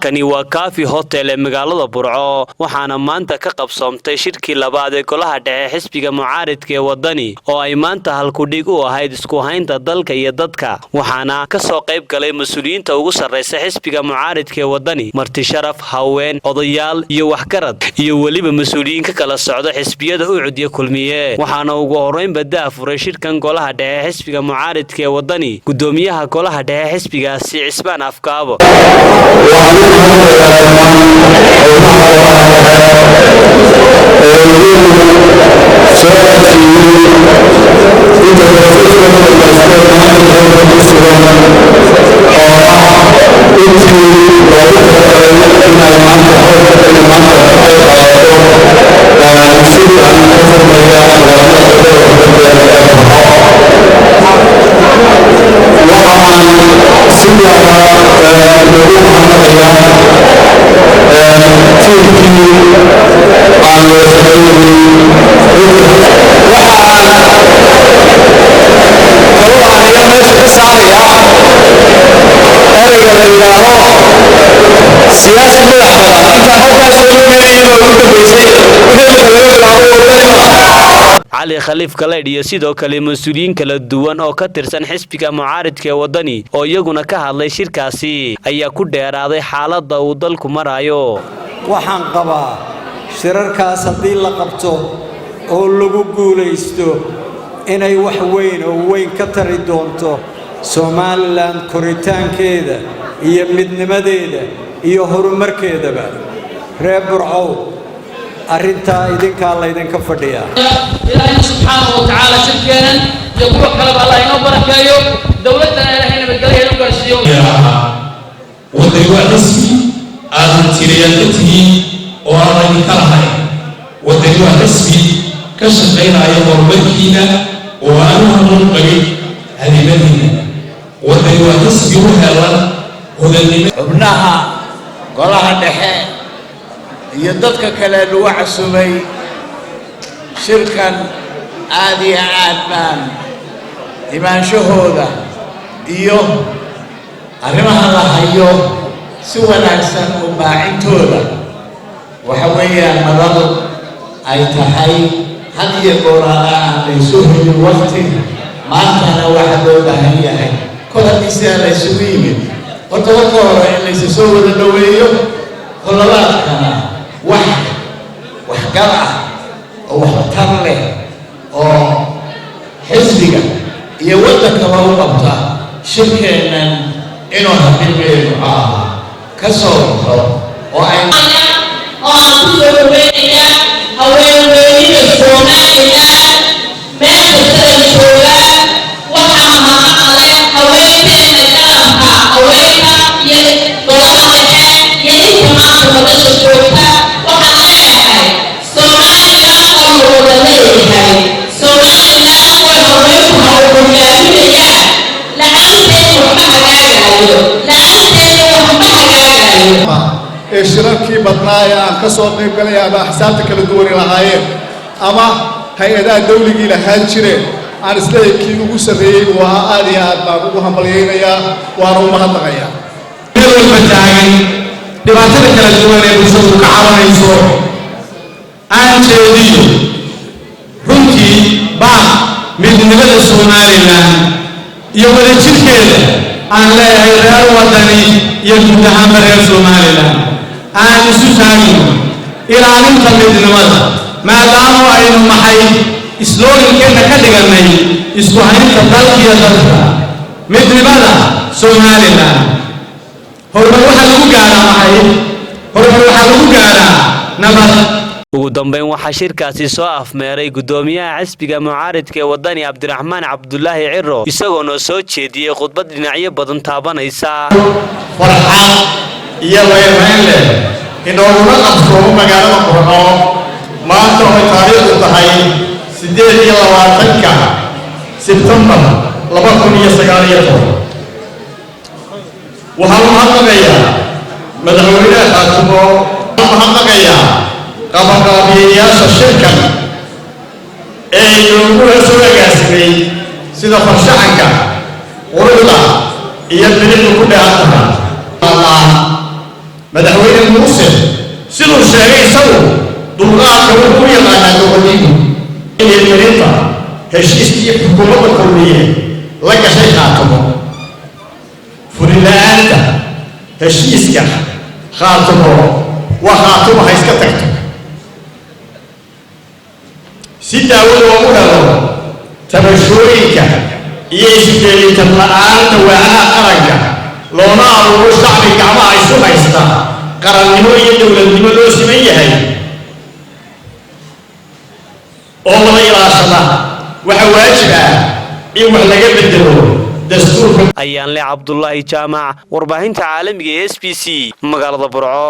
halkani waa Kaafi Hotel ee magaalada Burco waxaana maanta ka qabsoomtay shirkii labaad ee golaha dhexe xisbiga mucaaradka ee wadani oo ay maanta halku dhig u ahayd isku haynta dalka iyo dadka waxaana ka soo qayb galay mas'uuliyiinta ugu sareysa xisbiga mucaaradka ee wadani marti sharaf haween odayaal iyo waxgarad iyo waliba mas'uuliyiin ka kala socda xisbiyada u cudyo kulmiye waxaana ugu horeyn badaa furay shirkan golaha dhexe xisbiga mucaaradka ee wadani gudoomiyaha golaha dhexe xisbigaasi Cismaan Afkaabo علي خليف كلايد iyo sidoo kale mas'uuliyiin kala duwan oo ka tirsan xisbiga mucaaradka ee wadani oo iyaguna ka hadlay shirkaasi ayaa ku dheeraaday xaaladda uu dalku marayo waxaan qabaa shirarkaas hadii la qabto oo lagu guuleysto inay wax weyn ka tari doonto Soomaaliland koritaankeeda iyo midnimadeeda iyo horumarkeedaba reer Burco arinta idinka la idinka fadhiya ilaahay subhanahu wa ta'ala shirkeena yaqulu qalab Allah inoo barakeeyo dawladana ilaahay nabadgelyo u gaarsiiyo wadani waa xisbi aan tiriyadtii oo aan kala hayn wadani waa xisbi ka shaqeynaya horumarkiina oo aan horumar qabin hadiyadiina wadani waa xisbi u helan hodanimo xubnaha golaha dhexe iyo dadka kale lagu casumay shirkan aad iyo aad baan imaanshahooda iyo arrimaha la hayo si wanaagsan u baacintooda waxa weeyaan madal ay tahay had iyo goorana aan laysu helin waqti maantana waxa loo baahan yahay kol haddii la isugu yimid horta marka hore in laysu soo wada dhaweeyo qolabaadkana wax gal ah oo waxtar leh oo xisbiga iyo waddanka u qabta shirkeennan inuu hadilmeeyo ka soo baxo oo aan ku soo dhaweynaya haweenweyniga Soomaaliland meel kasta jooga waxaa mahadnaqay haweenkeena qaranka haweenka iyo golaha dhexe iyo inta maanta wadada joogta waxaan leeyahay Soomaaliland oo wada leeyahay Soomaaliland oo haweenku hogaaminayaan la'aanteed waxba hagaagayo shirarkii badnaa ee aan ka soo qayb galay ama xisaabta kala duwan lahaayeen ama hay'adaha dawliga lahaan jireen aan isleeyahay ugu sareeyay waa aad iyo aad baan ugu hambalyeeynaa waan u mahadnaqayaa taagan dhibaatada kala duwan ee bulshadu ka cabanayso aan jeediyo runtii baa midnimada Soomaaliland iyo wadajirkeeda aan leeyahay reer wadani iyo guud ahaan reer Soomaaliland aan isu taagno ilaalinta midnimada maadaama aynu maxay islooyinkeena ka dhiganay isku haynta dalka iyo dadka midnimada Soomaaliland horumar waxa lagu gaaraa nabad ugu dambeyn waxa shirkaasi soo afmeeray gudoomiyaha xisbiga mucaaradka ee wadani Cabdiraxmaan Cabdullaahi Ciro isagoo noo soo jeediyay khudbad dhinacyo badan taabanaysa farxad iyo weerarle inoo la qabso magaalada Burco maanta oo taariikhdu tahay 28 September 2019 waxaan mahadnaqayaa madaxweynaha Xaatumo mahadnaqayaa qabanqaabiyeyaasha shirkan ee inoogu soo agaasimay sida farshaxanka quruxda iyo bilicdu ku dheehan tahay madaxweyne muuse siduu sheegay isagu dulqaadka wuxuu yaqaanaa gobodiigu marinta heshiiskii xukuumadda kulmiye la gashay khaatimo fulila'aanta heshiiska khaatimo waa khaatimo ha iska tagto si daawad loogu helo tabashooyinka iyo isbeelitan la'aanta waacaha qaranka loona abuuro shacbi gacmaha isu haysta qarannimo iyo dowladnimo loo siman yahay oo wada ilaashada waxa waajib ah in wax laga bedelo dastuurka ayaan le Cabdullaahi Jaamac warbaahinta caalamiga ee SBC magaalada Burco.